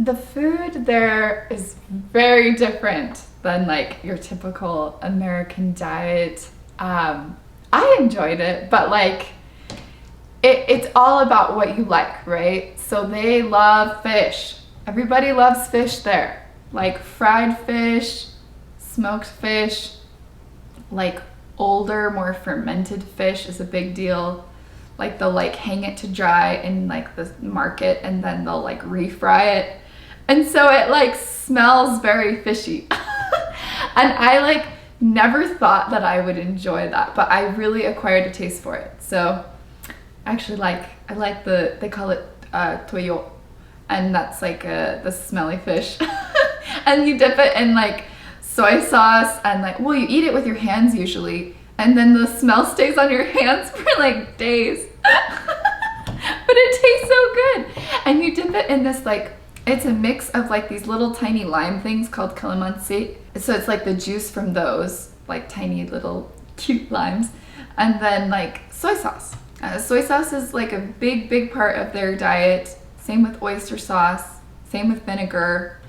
The food there is very different than like your typical American diet. I enjoyed it, but like it's all about what you like, right? So they love fish. Everybody loves fish there. Like fried fish, smoked fish, like older, more fermented fish is a big deal. Like they'll like hang it to dry in like the market and then they'll like refry it. And so it like smells very fishy. And I like never thought that I would enjoy that, but I really acquired a taste for it. So actually I like they call it toyo, and that's like the smelly fish. And you dip it in like soy sauce and like, well, you eat it with your hands usually, and then the smell stays on your hands for like days. But it tastes so good. And you dip it in this like, it's a mix of like these little tiny lime things called calamansi. So it's like the juice from those, like tiny little cute limes. And then like soy sauce. Soy sauce is like a big part of their diet. Same with oyster sauce, same with vinegar.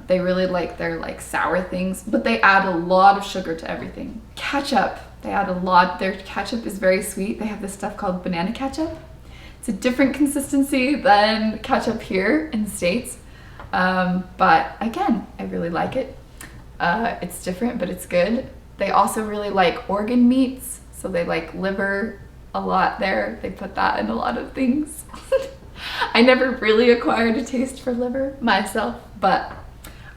They really like their like sour things, but they add a lot of sugar to everything. Ketchup, they add a lot. Their ketchup is very sweet. They have this stuff called banana ketchup. It's a different consistency than ketchup here in the States. But again, I really like it. It's different, but it's good. They also really like organ meats. So they like liver a lot there. They put that in a lot of things. I never really acquired a taste for liver myself, but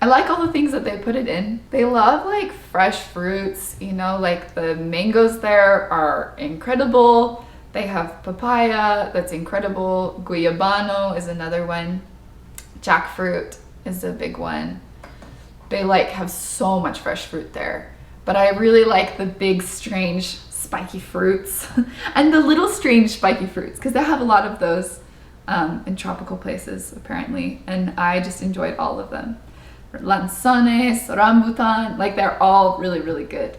I like all the things that they put it in. They love like fresh fruits, you know, like the mangoes there are incredible. They have papaya, that's incredible. Guyabano is another one. Jackfruit is a big one. They like have so much fresh fruit there. But I really like the big, strange, spiky fruits and the little strange spiky fruits, because they have a lot of those in tropical places apparently. And I just enjoyed all of them. Lanzones, rambutan, like they're all really good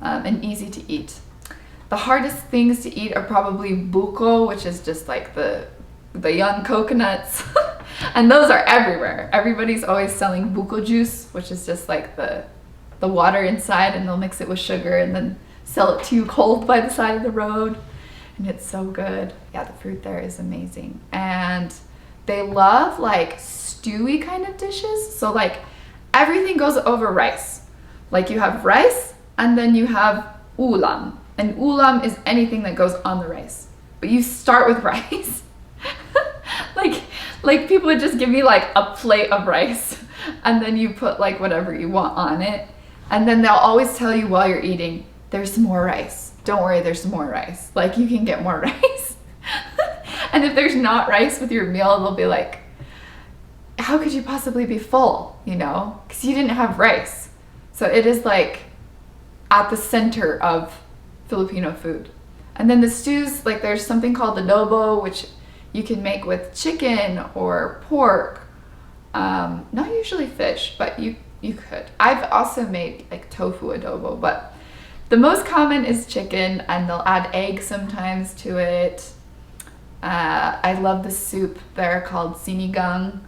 and easy to eat. The hardest things to eat are probably buko, which is just like the young coconuts. And those are everywhere. Everybody's always selling buko juice, which is just like the water inside, and they'll mix it with sugar and then sell it to you cold by the side of the road. And it's so good. Yeah, the fruit there is amazing. And they love like stewy kind of dishes. So like everything goes over rice. Like you have rice and then you have ulam. And ulam is anything that goes on the rice. But you start with rice. like people would just give you like a plate of rice and then you put like whatever you want on it. And then they'll always tell you while you're eating, there's some more rice. Don't worry, there's some more rice. Like you can get more rice. And if there's not rice with your meal, they'll be like, how could you possibly be full? You know, because you didn't have rice. So it is like at the center of Filipino food. And then the stews, like there's something called adobo, which you can make with chicken or pork. Not usually fish, but you could. I've also made like tofu adobo, but the most common is chicken, and they'll add egg sometimes to it. I love the soup there called sinigang,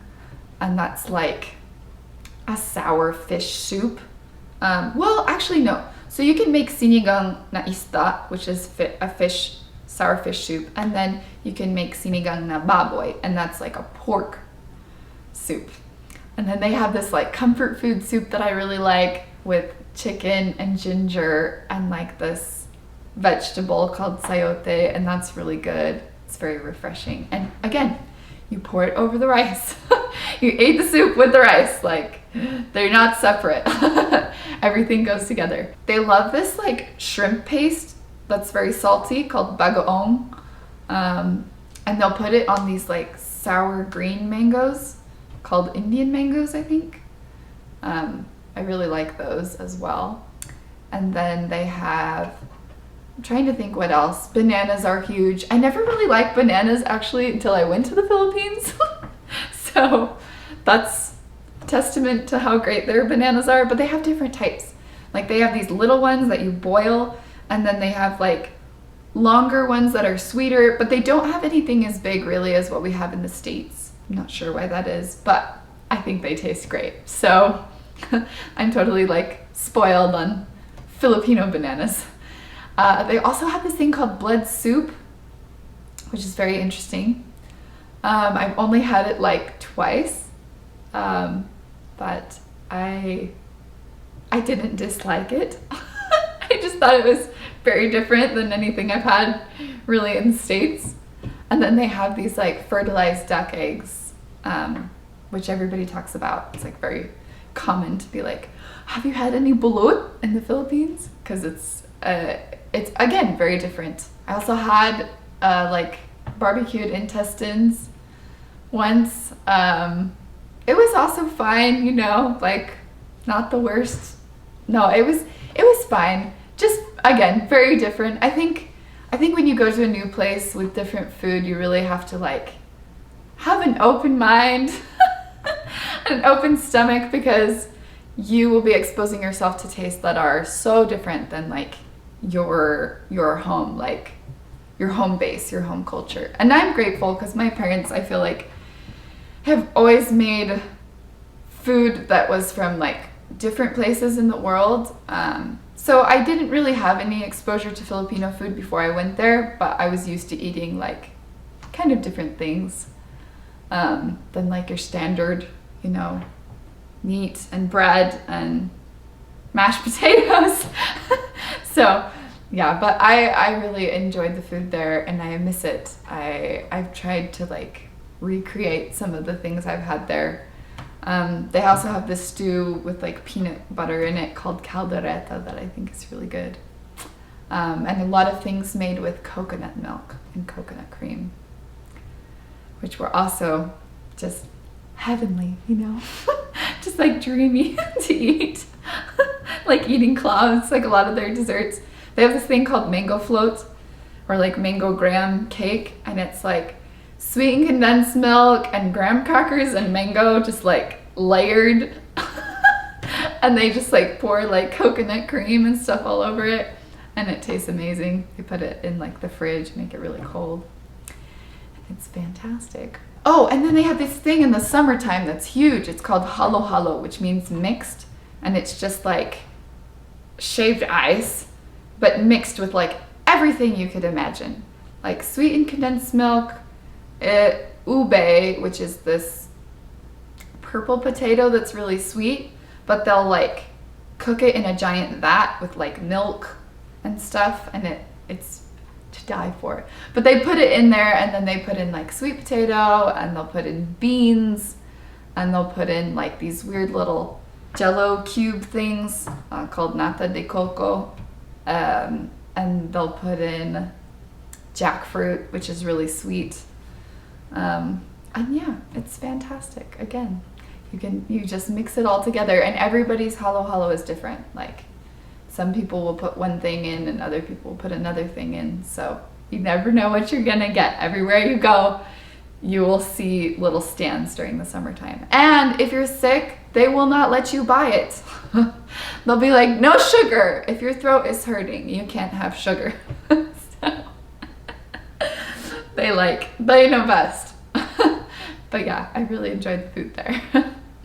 and that's like a sour fish soup. Well, actually no. So you can make sinigang na isda, which is a fish, sour fish soup, and then you can make sinigang na baboy, and that's like a pork soup. And then they have this like comfort food soup that I really like with chicken and ginger and like this vegetable called sayote, and that's really good. It's very refreshing. And again, you pour it over the rice. You ate the soup with the rice, like they're not separate. Everything goes together. They love this like shrimp paste that's very salty called bagoong. And they'll put it on these like sour green mangoes called Indian mangoes, I think. I really like those as well. And then they have, I'm trying to think what else. Bananas are huge. I never really liked bananas actually until I went to the Philippines. So that's a testament to how great their bananas are, but they have different types. Like they have these little ones that you boil, and then they have like longer ones that are sweeter, but they don't have anything as big really as what we have in the States. I'm not sure why that is, but I think they taste great. So I'm totally like spoiled on Filipino bananas. They also have this thing called blood soup, which is very interesting. I've only had it like twice, but I didn't dislike it. I just thought it was very different than anything I've had really in the States. And then they have these like fertilized duck eggs, which everybody talks about. It's like very common to be like, have you had any balut in the Philippines? Because it's again very different. I also had like barbecued intestines once. It was also fine, you know, like not the worst. No, it was fine. Just again, very different. I think when you go to a new place with different food, you really have to like have an open mind, an open stomach, because you will be exposing yourself to tastes that are so different than like your home, like your home base, your home culture. And I'm grateful because my parents, I feel like, have always made food that was from like different places in the world. So I didn't really have any exposure to Filipino food before I went there, but I was used to eating like kind of different things than like your standard, you know, meat and bread and mashed potatoes. So yeah, but I really enjoyed the food there and I miss it. I've tried to like recreate some of the things I've had there. They also have this stew with like peanut butter in it called caldereta that I think is really good. And a lot of things made with coconut milk and coconut cream, which were also just heavenly, you know, just like dreamy to eat, like eating clouds, like a lot of their desserts. They have this thing called mango float or like mango graham cake, and it's like sweetened condensed milk and graham crackers and mango just like layered and they just like pour like coconut cream and stuff all over it, and it tastes amazing. They put it in like the fridge, make it really cold. It's fantastic. Oh, and then they have this thing in the summertime that's huge. It's called halo halo, which means mixed, and it's just like shaved ice but mixed with like everything you could imagine, like sweetened condensed milk, ube, which is this purple potato that's really sweet, but they'll like cook it in a giant vat with like milk and stuff, and it's to die for. But they put it in there, and then they put in like sweet potato, and they'll put in beans, and they'll put in like these weird little jello cube things called nata de coco, and they'll put in jackfruit, which is really sweet. And yeah, it's fantastic. Again, you just mix it all together, and everybody's halo halo is different. Like some people will put one thing in and other people will put another thing in. So you never know what you're gonna get. Everywhere you go, you will see little stands during the summertime. And if you're sick, they will not let you buy it. They'll be like, no sugar. If your throat is hurting, you can't have sugar. So, they know best. But yeah, I really enjoyed the food there.